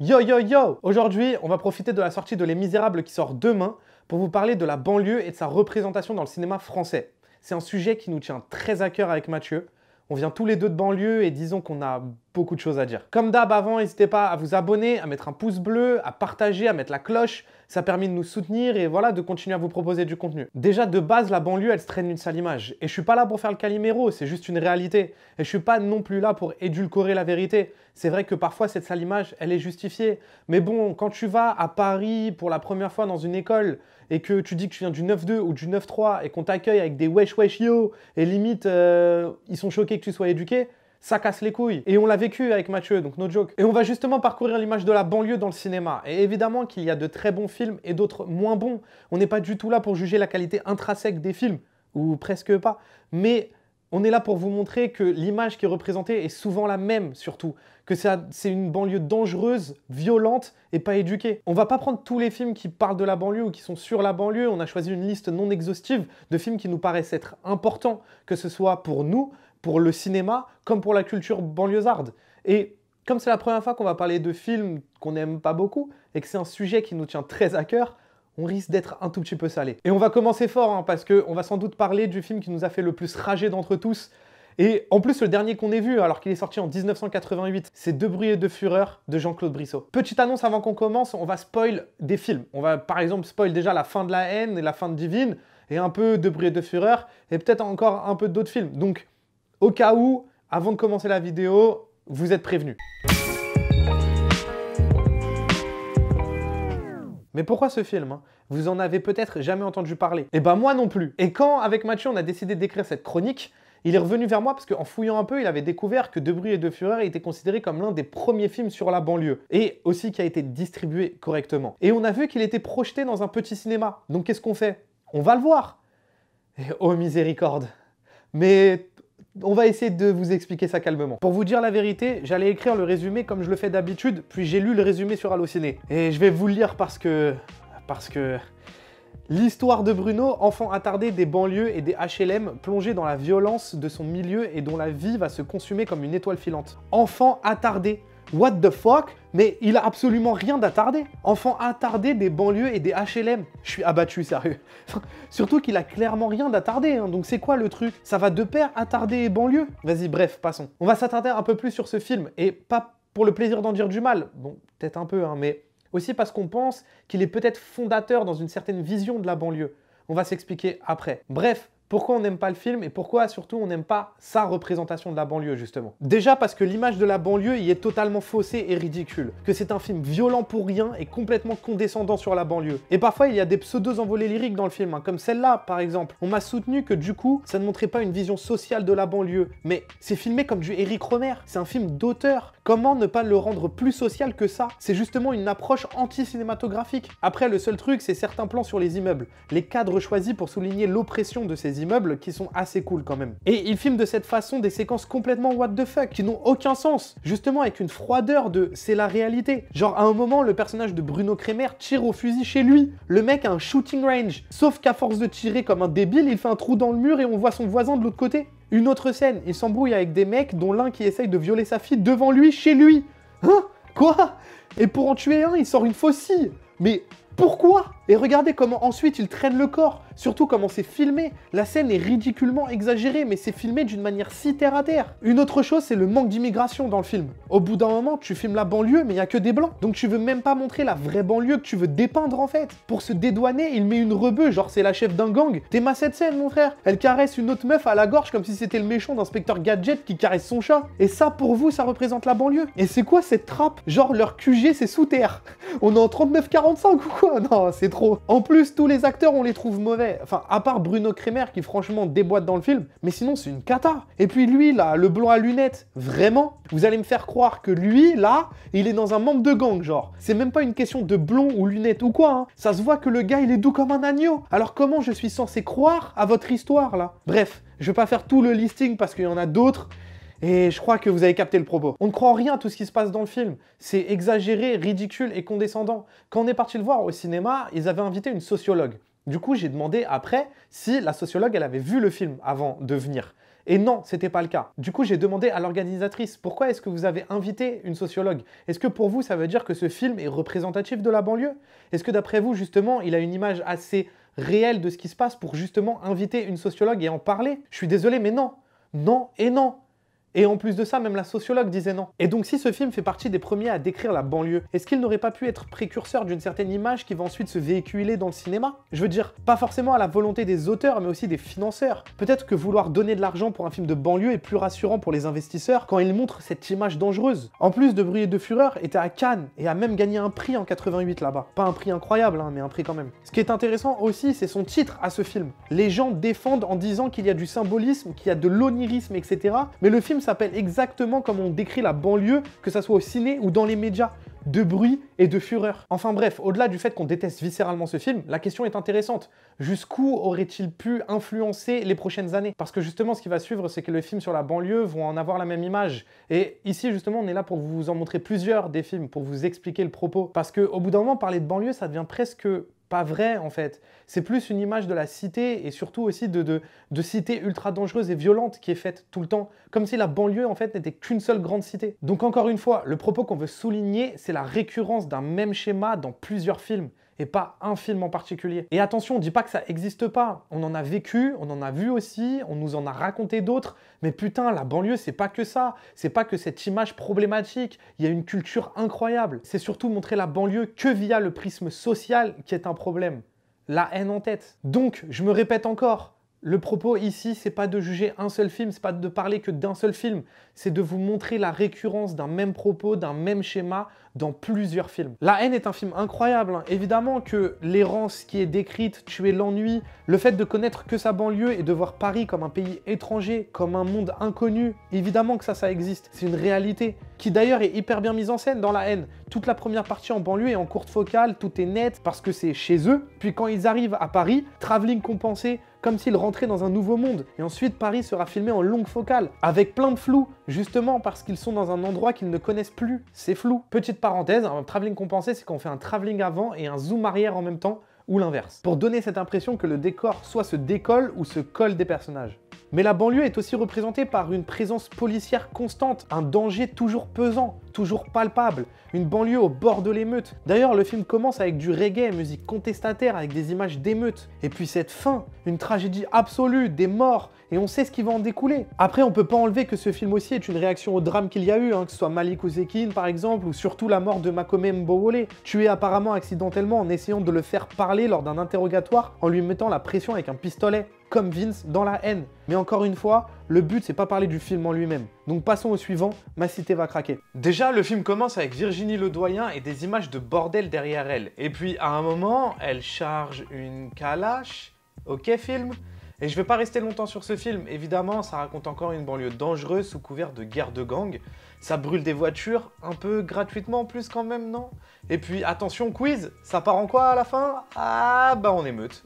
Yo yo yo! Aujourd'hui, on va profiter de la sortie de Les Misérables qui sort demain pour vous parler de la banlieue et de sa représentation dans le cinéma français. C'est un sujet qui nous tient très à cœur avec Mathieu. On vient tous les deux de banlieue et disons qu'on a beaucoup de choses à dire. Comme d'hab avant, n'hésitez pas à vous abonner, à mettre un pouce bleu, à partager, à mettre la cloche. Ça permet de nous soutenir et voilà, de continuer à vous proposer du contenu. Déjà, de base, la banlieue, elle se traîne une sale image. Et je suis pas là pour faire le Calimero, c'est juste une réalité. Et je suis pas non plus là pour édulcorer la vérité. C'est vrai que parfois, cette sale image, elle est justifiée. Mais bon, quand tu vas à Paris pour la première fois dans une école et que tu dis que tu viens du 9-2 ou du 9-3 et qu'on t'accueille avec des wesh wesh yo et limite, ils sont choqués que tu sois éduqué, ça casse les couilles. Et on l'a vécu avec Mathieu, donc no joke. Et on va justement parcourir l'image de la banlieue dans le cinéma. Et évidemment qu'il y a de très bons films et d'autres moins bons. On n'est pas du tout là pour juger la qualité intrinsèque des films, ou presque pas. Mais on est là pour vous montrer que l'image qui est représentée est souvent la même, surtout. Que c'est une banlieue dangereuse, violente et pas éduquée. On va pas prendre tous les films qui parlent de la banlieue ou qui sont sur la banlieue. On a choisi une liste non exhaustive de films qui nous paraissent être importants, que ce soit pour nous, pour le cinéma, comme pour la culture banlieusarde. Et comme c'est la première fois qu'on va parler de films qu'on n'aime pas beaucoup, et que c'est un sujet qui nous tient très à cœur, on risque d'être un tout petit peu salé. Et on va commencer fort, hein, parce qu'on va sans doute parler du film qui nous a fait le plus rager d'entre tous, et en plus le dernier qu'on ait vu, alors qu'il est sorti en 1988, c'est De bruit et de fureur de Jean-Claude Brissot. Petite annonce avant qu'on commence, on va spoil des films. On va par exemple spoil déjà la fin de La Haine et la fin de Divine, et un peu De bruit et de fureur, et peut-être encore un peu d'autres films. Donc, au cas où, avant de commencer la vidéo, vous êtes prévenus. Mais pourquoi ce film, hein? Vous en avez peut-être jamais entendu parler. Et ben moi non plus. Et quand, avec Mathieu, on a décidé d'écrire cette chronique, il est revenu vers moi parce qu'en fouillant un peu, il avait découvert que De bruit et de fureur était considéré comme l'un des premiers films sur la banlieue. Et aussi qui a été distribué correctement. Et on a vu qu'il était projeté dans un petit cinéma. Donc qu'est-ce qu'on fait? On va le voir. Et oh miséricorde. Mais on va essayer de vous expliquer ça calmement. Pour vous dire la vérité, j'allais écrire le résumé comme je le fais d'habitude, puis j'ai lu le résumé sur Allociné. Et je vais vous le lire parce que... L'histoire de Bruno, enfant attardé des banlieues et des HLM, plongé dans la violence de son milieu et dont la vie va se consumer comme une étoile filante. Enfant attardé. What the fuck? Mais il a absolument rien d'attardé. Enfant attardé des banlieues et des HLM. Je suis abattu, sérieux. Surtout qu'il a clairement rien d'attardé, hein. Donc c'est quoi le truc? Ça va de pair, attardé et banlieue? Vas-y, bref, passons. On va s'attarder un peu plus sur ce film, et pas pour le plaisir d'en dire du mal. Bon, peut-être un peu, hein, mais aussi parce qu'on pense qu'il est peut-être fondateur dans une certaine vision de la banlieue. On va s'expliquer après. Bref, pourquoi on n'aime pas le film et pourquoi surtout on n'aime pas sa représentation de la banlieue justement. Déjà parce que l'image de la banlieue y est totalement faussée et ridicule, que c'est un film violent pour rien et complètement condescendant sur la banlieue. Et parfois il y a des pseudo-envolées lyriques dans le film, hein, comme celle-là par exemple. On m'a soutenu que du coup ça ne montrait pas une vision sociale de la banlieue, mais c'est filmé comme du Éric Rohmer, c'est un film d'auteur. Comment ne pas le rendre plus social que ça? C'est justement une approche anti-cinématographique. Après le seul truc c'est certains plans sur les immeubles, les cadres choisis pour souligner l'oppression de ces immeubles qui sont assez cool quand même. Et il filme de cette façon des séquences complètement what the fuck, qui n'ont aucun sens, justement avec une froideur de c'est la réalité. Genre à un moment, le personnage de Bruno Kremer tire au fusil chez lui. Le mec a un shooting range, sauf qu'à force de tirer comme un débile, il fait un trou dans le mur et on voit son voisin de l'autre côté. Une autre scène, il s'embrouille avec des mecs dont l'un qui essaye de violer sa fille devant lui, chez lui. Hein? Quoi? Et pour en tuer un, il sort une faucille. Mais pourquoi? Et regardez comment ensuite il traîne le corps, surtout comment c'est filmé. La scène est ridiculement exagérée, mais c'est filmé d'une manière si terre à terre. Une autre chose, c'est le manque d'immigration dans le film. Au bout d'un moment, tu filmes la banlieue, mais il n'y a que des blancs. Donc tu veux même pas montrer la vraie banlieue que tu veux dépeindre en fait. Pour se dédouaner, il met une rebeu, genre c'est la chef d'un gang. T'aimes cette scène, mon frère? Elle caresse une autre meuf à la gorge comme si c'était le méchant d'inspecteur Gadget qui caresse son chat. Et ça, pour vous, ça représente la banlieue. Et c'est quoi cette trappe? Genre leur QG, c'est sous terre. On est en 39-45 ou quoi? Non, c'est trop. En plus, tous les acteurs, on les trouve mauvais. Enfin, à part Bruno Kremer qui franchement déboîte dans le film, mais sinon c'est une cata. Et puis lui, là, le blond à lunettes, vraiment? Vous allez me faire croire que lui, là, il est dans un membre de gang, genre. C'est même pas une question de blond ou lunettes ou quoi, hein. Ça se voit que le gars, il est doux comme un agneau. Alors comment je suis censé croire à votre histoire, là? Bref, je vais pas faire tout le listing parce qu'il y en a d'autres. Et je crois que vous avez capté le propos. On ne croit en rien à tout ce qui se passe dans le film. C'est exagéré, ridicule et condescendant. Quand on est parti le voir au cinéma, ils avaient invité une sociologue. Du coup, j'ai demandé après si la sociologue, elle avait vu le film avant de venir. Et non, c'était pas le cas. Du coup, j'ai demandé à l'organisatrice, pourquoi est-ce que vous avez invité une sociologue? Est-ce que pour vous, ça veut dire que ce film est représentatif de la banlieue? Est-ce que d'après vous, justement, il a une image assez réelle de ce qui se passe pour justement inviter une sociologue et en parler? Je suis désolé, mais non. Non et non. Et en plus de ça, même la sociologue disait non. Et donc si ce film fait partie des premiers à décrire la banlieue, est-ce qu'il n'aurait pas pu être précurseur d'une certaine image qui va ensuite se véhiculer dans le cinéma? Je veux dire, pas forcément à la volonté des auteurs, mais aussi des financeurs. Peut-être que vouloir donner de l'argent pour un film de banlieue est plus rassurant pour les investisseurs quand il montre cette image dangereuse. En plus, De Bruit et de Fureur était à Cannes et a même gagné un prix en 88 là-bas. Pas un prix incroyable, hein, mais un prix quand même. Ce qui est intéressant aussi, c'est son titre à ce film. Les gens défendent en disant qu'il y a du symbolisme, qu'il y a de l'onirisme, etc. Mais le film s'appelle exactement comme on décrit la banlieue, que ça soit au ciné ou dans les médias. De bruit et de fureur. Enfin bref, au-delà du fait qu'on déteste viscéralement ce film, la question est intéressante. Jusqu'où aurait-il pu influencer les prochaines années? Parce que justement, ce qui va suivre, c'est que les films sur la banlieue vont en avoir la même image. Et ici, justement, on est là pour vous en montrer plusieurs des films, pour vous expliquer le propos. Parce qu'au bout d'un moment, parler de banlieue, ça devient presque pas vrai en fait. C'est plus une image de la cité et surtout aussi de cité ultra dangereuse et violente qui est faite tout le temps. Comme si la banlieue en fait n'était qu'une seule grande cité. Donc encore une fois, le propos qu'on veut souligner, c'est la récurrence d'un même schéma dans plusieurs films. Et pas un film en particulier. Et attention, on ne dit pas que ça n'existe pas. On en a vécu, on en a vu aussi, on nous en a raconté d'autres. Mais putain, la banlieue, c'est pas que ça. C'est pas que cette image problématique. Il y a une culture incroyable. C'est surtout montrer la banlieue que via le prisme social qui est un problème. La haine en tête. Donc, je me répète encore. Le propos ici, c'est pas de juger un seul film, c'est pas de parler que d'un seul film, c'est de vous montrer la récurrence d'un même propos, d'un même schéma dans plusieurs films. La haine est un film incroyable, hein. Évidemment que l'errance qui est décrite, tuer l'ennui, le fait de connaître que sa banlieue et de voir Paris comme un pays étranger, comme un monde inconnu, évidemment que ça existe, c'est une réalité, qui d'ailleurs est hyper bien mise en scène dans La haine. Toute la première partie en banlieue est en courte focale, tout est net, parce que c'est chez eux, puis quand ils arrivent à Paris, travelling compensé, comme s'ils rentraient dans un nouveau monde. Et ensuite, Paris sera filmé en longue focale, avec plein de flou, justement parce qu'ils sont dans un endroit qu'ils ne connaissent plus. C'est flou. Petite parenthèse, un travelling compensé, c'est quand on fait un travelling avant et un zoom arrière en même temps, ou l'inverse, pour donner cette impression que le décor soit se décolle ou se colle des personnages. Mais la banlieue est aussi représentée par une présence policière constante, un danger toujours pesant, toujours palpable, une banlieue au bord de l'émeute. D'ailleurs, le film commence avec du reggae, musique contestataire, avec des images d'émeute. Et puis cette fin, une tragédie absolue, des morts, et on sait ce qui va en découler. Après, on peut pas enlever que ce film aussi est une réaction au drame qu'il y a eu, que ce soit Malik Ouzekine par exemple, ou surtout la mort de Makome Mbowole, tué apparemment accidentellement en essayant de le faire parler lors d'un interrogatoire en lui mettant la pression avec un pistolet, comme Vince dans La haine. Mais encore une fois, le but c'est pas parler du film en lui-même. Donc passons au suivant, Ma cité va craquer. Déjà, le film commence avec Virginie Ledoyen et des images de bordel derrière elle. Et puis à un moment, elle charge une calache. Ok film? Et je vais pas rester longtemps sur ce film, évidemment, ça raconte encore une banlieue dangereuse sous couvert de guerre de gang. Ça brûle des voitures, un peu gratuitement en plus quand même, non? Et puis attention, quiz, ça part en quoi à la fin? Ah bah en émeute.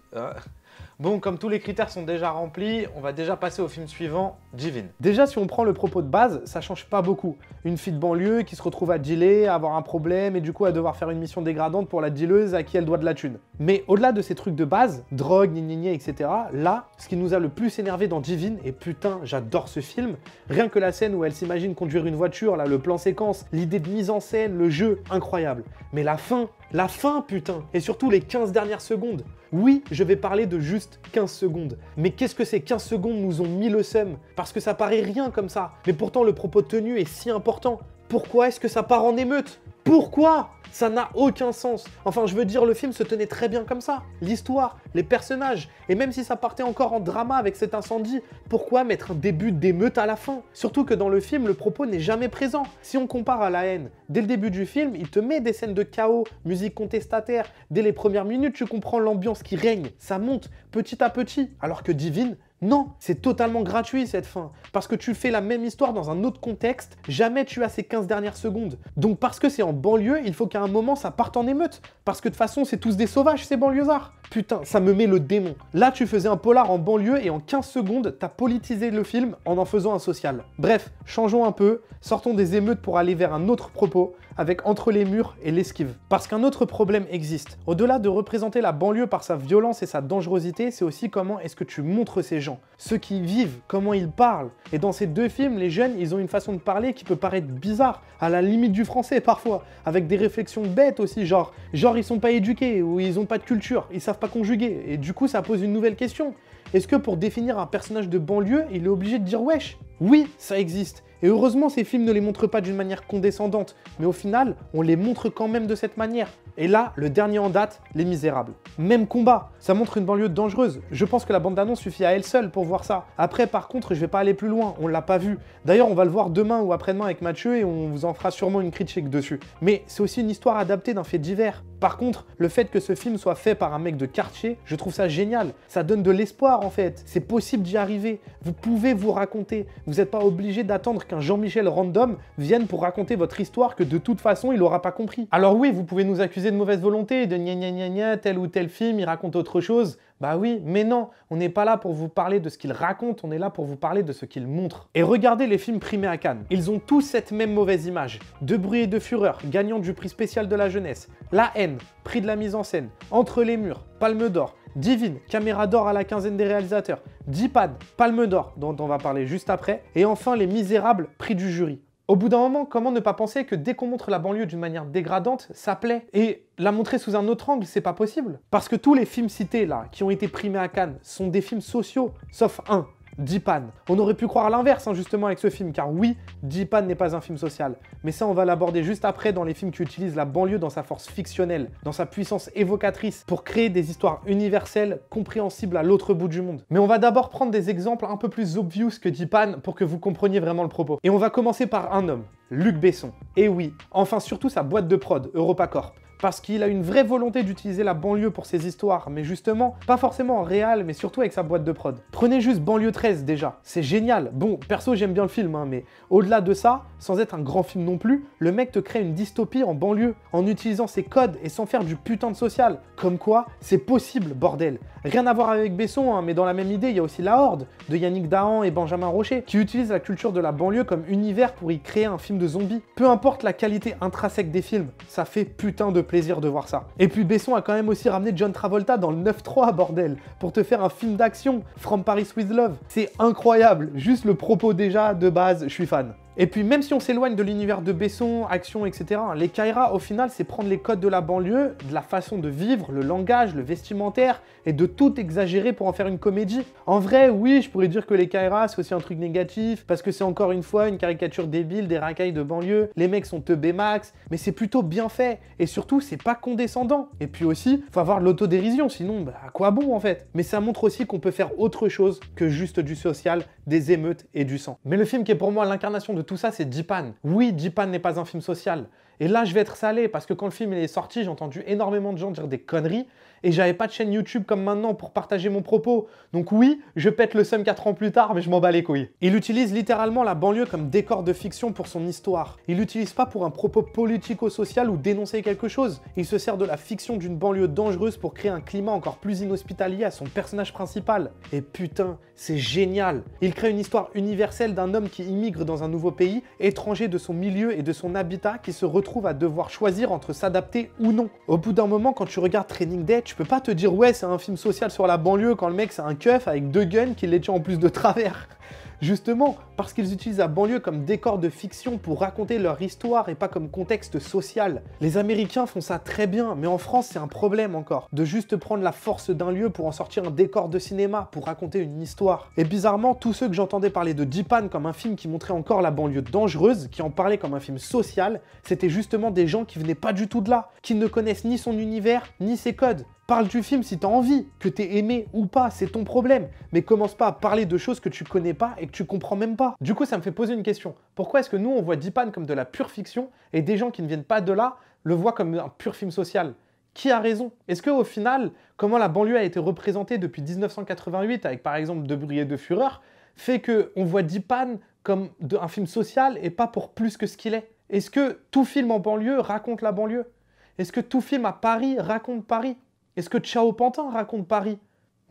Bon, comme tous les critères sont déjà remplis, on va déjà passer au film suivant, Divine. Déjà, si on prend le propos de base, ça change pas beaucoup. Une fille de banlieue qui se retrouve à dealer, à avoir un problème et du coup à devoir faire une mission dégradante pour la dealeuse à qui elle doit de la thune. Mais au-delà de ces trucs de base, drogue, gna, etc., là, ce qui nous a le plus énervé dans Divine, et putain, j'adore ce film, rien que la scène où elle s'imagine conduire une voiture, là, le plan séquence, l'idée de mise en scène, le jeu, incroyable. Mais la fin, putain, et surtout les 15 dernières secondes. Oui, je vais parler de juste 15 secondes. Mais qu'est-ce que ces 15 secondes nous ont mis le seum? Parce que ça paraît rien comme ça. Mais pourtant, le propos tenu est si important. Pourquoi est-ce que ça part en émeute? Pourquoi? Ça n'a aucun sens. Enfin, je veux dire, le film se tenait très bien comme ça. L'histoire, les personnages, et même si ça partait encore en drama avec cet incendie, pourquoi mettre un début d'émeute à la fin? Surtout que dans le film, le propos n'est jamais présent. Si on compare à La haine, dès le début du film, il te met des scènes de chaos, musique contestataire. Dès les premières minutes, tu comprends l'ambiance qui règne. Ça monte petit à petit. Alors que Divine, non, c'est totalement gratuit cette fin. Parce que tu fais la même histoire dans un autre contexte, jamais tu as ces 15 dernières secondes. Donc parce que c'est en banlieue, il faut qu'à un moment ça parte en émeute. Parce que de toute façon, c'est tous des sauvages ces banlieusards. Putain, ça me met le démon. Là, tu faisais un polar en banlieue et en 15 secondes, t'as politisé le film en faisant un social. Bref, changeons un peu, sortons des émeutes pour aller vers un autre propos. avec Entre les murs et L'Esquive. Parce qu'un autre problème existe. Au-delà de représenter la banlieue par sa violence et sa dangerosité, c'est aussi comment est-ce que tu montres ces gens. Ceux qui y vivent, comment ils parlent. Et dans ces deux films, les jeunes, ils ont une façon de parler qui peut paraître bizarre, à la limite du français parfois, avec des réflexions bêtes aussi, genre ils sont pas éduqués, ou ils ont pas de culture, ils savent pas conjuguer. Et du coup, ça pose une nouvelle question. Est-ce que pour définir un personnage de banlieue, il est obligé de dire wesh? Oui, ça existe. Et heureusement, ces films ne les montrent pas d'une manière condescendante, mais au final, on les montre quand même de cette manière. Et là, le dernier en date, Les Misérables. Même combat, ça montre une banlieue dangereuse. Je pense que la bande-annonce suffit à elle seule pour voir ça. Après, par contre, je vais pas aller plus loin, on l'a pas vu. D'ailleurs, on va le voir demain ou après-demain avec Mathieu et on vous en fera sûrement une critique dessus. Mais c'est aussi une histoire adaptée d'un fait divers. Par contre, le fait que ce film soit fait par un mec de quartier, je trouve ça génial. Ça donne de l'espoir en fait. C'est possible d'y arriver. Vous pouvez vous raconter. Vous n'êtes pas obligé d'attendre qu'un Jean-Michel random vienne pour raconter votre histoire que de toute façon il aura pas compris. Alors oui, vous pouvez nous accuser de mauvaise volonté, de gna gna gna gna, tel ou tel film, il raconte autre chose. Bah oui, mais non, on n'est pas là pour vous parler de ce qu'il raconte, on est là pour vous parler de ce qu'il montre. Et regardez les films primés à Cannes. Ils ont tous cette même mauvaise image. De bruit et de fureur, gagnant du prix spécial de la jeunesse. La haine, prix de la mise en scène. Entre les murs, Palme d'or. Divine, caméra d'or à la quinzaine des réalisateurs. Dipan, Palme d'or, dont on va parler juste après. Et enfin, Les Misérables, prix du jury. Au bout d'un moment, comment ne pas penser que dès qu'on montre la banlieue d'une manière dégradante, ça plaît? Et la montrer sous un autre angle, c'est pas possible. Parce que tous les films cités là, qui ont été primés à Cannes, sont des films sociaux, sauf un. Dipan. On aurait pu croire l'inverse justement avec ce film, car oui, Dipan n'est pas un film social. Mais ça, on va l'aborder juste après dans les films qui utilisent la banlieue dans sa force fictionnelle, dans sa puissance évocatrice, pour créer des histoires universelles, compréhensibles à l'autre bout du monde. Mais on va d'abord prendre des exemples un peu plus obvious que Dipan pour que vous compreniez vraiment le propos. Et on va commencer par un homme, Luc Besson. Et oui, enfin surtout sa boîte de prod, EuropaCorp. Parce qu'il a une vraie volonté d'utiliser la banlieue pour ses histoires, mais justement, pas forcément en réel, mais surtout avec sa boîte de prod. Prenez juste Banlieue 13 déjà, c'est génial. Bon, perso j'aime bien le film, mais au-delà de ça, sans être un grand film non plus, le mec te crée une dystopie en banlieue, en utilisant ses codes et sans faire du putain de social. Comme quoi, c'est possible, bordel. Rien à voir avec Besson, mais dans la même idée, il y a aussi La Horde, de Yannick Dahan et Benjamin Rocher, qui utilisent la culture de la banlieue comme univers pour y créer un film de zombies. Peu importe la qualité intrinsèque des films, ça fait putain de plaisir de voir ça. Et puis Besson a quand même aussi ramené John Travolta dans le 9-3, bordel, pour te faire un film d'action, From Paris with Love. C'est incroyable, juste le propos déjà, de base, je suis fan. Et puis même si on s'éloigne de l'univers de Besson, action, etc., les Kaira, au final, c'est prendre les codes de la banlieue, de la façon de vivre, le langage, le vestimentaire, et de tout exagérer pour en faire une comédie. En vrai, oui, je pourrais dire que les Kaira, c'est aussi un truc négatif, parce que c'est encore une fois une caricature débile des racailles de banlieue, les mecs sont teubés max, mais c'est plutôt bien fait, et surtout, c'est pas condescendant. Et puis aussi, faut avoir de l'autodérision, sinon, bah, à quoi bon en fait? Mais ça montre aussi qu'on peut faire autre chose que juste du social, des émeutes et du sang. Mais le film qui est pour moi l'incarnation de tout ça, c'est Dipan. Oui, Dipan n'est pas un film social. Et là, je vais être salé, parce que quand le film est sorti, j'ai entendu énormément de gens dire des conneries, et j'avais pas de chaîne YouTube comme maintenant pour partager mon propos. Donc oui, je pète le seum 4 ans plus tard, mais je m'en bats les couilles. Il utilise littéralement la banlieue comme décor de fiction pour son histoire. Il l'utilise pas pour un propos politico-social ou dénoncer quelque chose. Il se sert de la fiction d'une banlieue dangereuse pour créer un climat encore plus inhospitalier à son personnage principal. Et putain, c'est génial. Il crée une histoire universelle d'un homme qui immigre dans un nouveau pays, étranger de son milieu et de son habitat, qui se retrouve à devoir choisir entre s'adapter ou non. Au bout d'un moment, quand tu regardes Training Day, tu peux pas te dire ouais, c'est un film social sur la banlieue quand le mec c'est un keuf avec 2 guns qui les tue en plus de travers. Justement, parce qu'ils utilisent la banlieue comme décor de fiction pour raconter leur histoire et pas comme contexte social. Les Américains font ça très bien, mais en France, c'est un problème encore, de juste prendre la force d'un lieu pour en sortir un décor de cinéma, pour raconter une histoire. Et bizarrement, tous ceux que j'entendais parler de Dipan comme un film qui montrait encore la banlieue dangereuse, qui en parlait comme un film social, c'était justement des gens qui venaient pas du tout de là, qui ne connaissent ni son univers, ni ses codes. Parle du film si t'as envie, que t'aies aimé ou pas, c'est ton problème. Mais commence pas à parler de choses que tu connais pas et que tu comprends même pas. Du coup, ça me fait poser une question. Pourquoi est-ce que nous, on voit Dipan comme de la pure fiction et des gens qui ne viennent pas de là le voient comme un pur film social? Qui a raison? Est-ce qu'au final, comment la banlieue a été représentée depuis 1988 avec par exemple De bruit et de fureur, fait qu'on voit Dipan comme un film social et pas pour plus que ce qu'il est? Est-ce que tout film en banlieue raconte la banlieue? Est-ce que tout film à Paris raconte Paris? Est-ce que Ciao Pantin raconte Paris?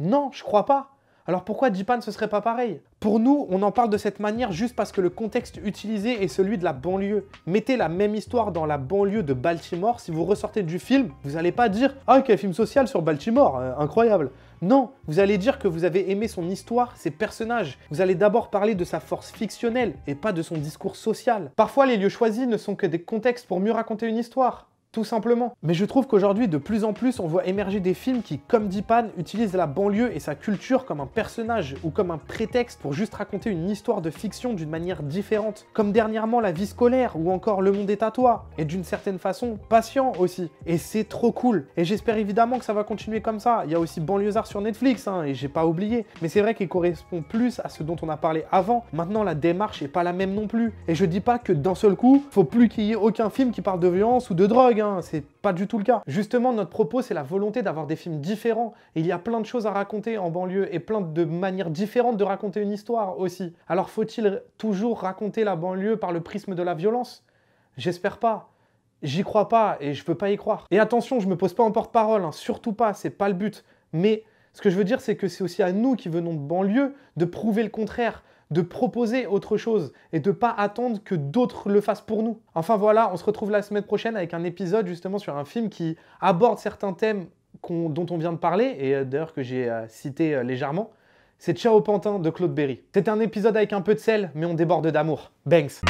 Non, je crois pas. Alors pourquoi Dipan ce serait pas pareil? Pour nous, on en parle de cette manière juste parce que le contexte utilisé est celui de la banlieue. Mettez la même histoire dans la banlieue de Baltimore, si vous ressortez du film, vous n'allez pas dire « Ah, quel film social sur Baltimore, incroyable !» Non, vous allez dire que vous avez aimé son histoire, ses personnages. Vous allez d'abord parler de sa force fictionnelle et pas de son discours social. Parfois, les lieux choisis ne sont que des contextes pour mieux raconter une histoire. Tout simplement. Mais je trouve qu'aujourd'hui, de plus en plus, on voit émerger des films qui, comme Dipan, utilisent la banlieue et sa culture comme un personnage ou comme un prétexte pour juste raconter une histoire de fiction d'une manière différente. Comme dernièrement La vie scolaire ou encore Le monde est à toi. Et d'une certaine façon, Patient aussi. Et c'est trop cool. Et j'espère évidemment que ça va continuer comme ça. Il y a aussi Banlieusard sur Netflix, hein, et j'ai pas oublié. Mais c'est vrai qu'il correspond plus à ce dont on a parlé avant. Maintenant, la démarche est pas la même non plus. Et je dis pas que d'un seul coup, faut plus qu'il y ait aucun film qui parle de violence ou de drogue, hein. C'est pas du tout le cas. Justement, notre propos, c'est la volonté d'avoir des films différents. Et il y a plein de choses à raconter en banlieue et plein de manières différentes de raconter une histoire aussi. Alors faut-il toujours raconter la banlieue par le prisme de la violence? J'espère pas. J'y crois pas et je veux pas y croire. Et attention, je me pose pas en porte-parole, hein, surtout pas, c'est pas le but. Mais ce que je veux dire, c'est que c'est aussi à nous qui venons de banlieue de prouver le contraire, de proposer autre chose et de pas attendre que d'autres le fassent pour nous. Enfin voilà, on se retrouve la semaine prochaine avec un épisode justement sur un film qui aborde certains thèmes dont on vient de parler et d'ailleurs que j'ai cité légèrement. C'est Ciao Pantin de Claude Berry. C'est un épisode avec un peu de sel, mais on déborde d'amour. Banks.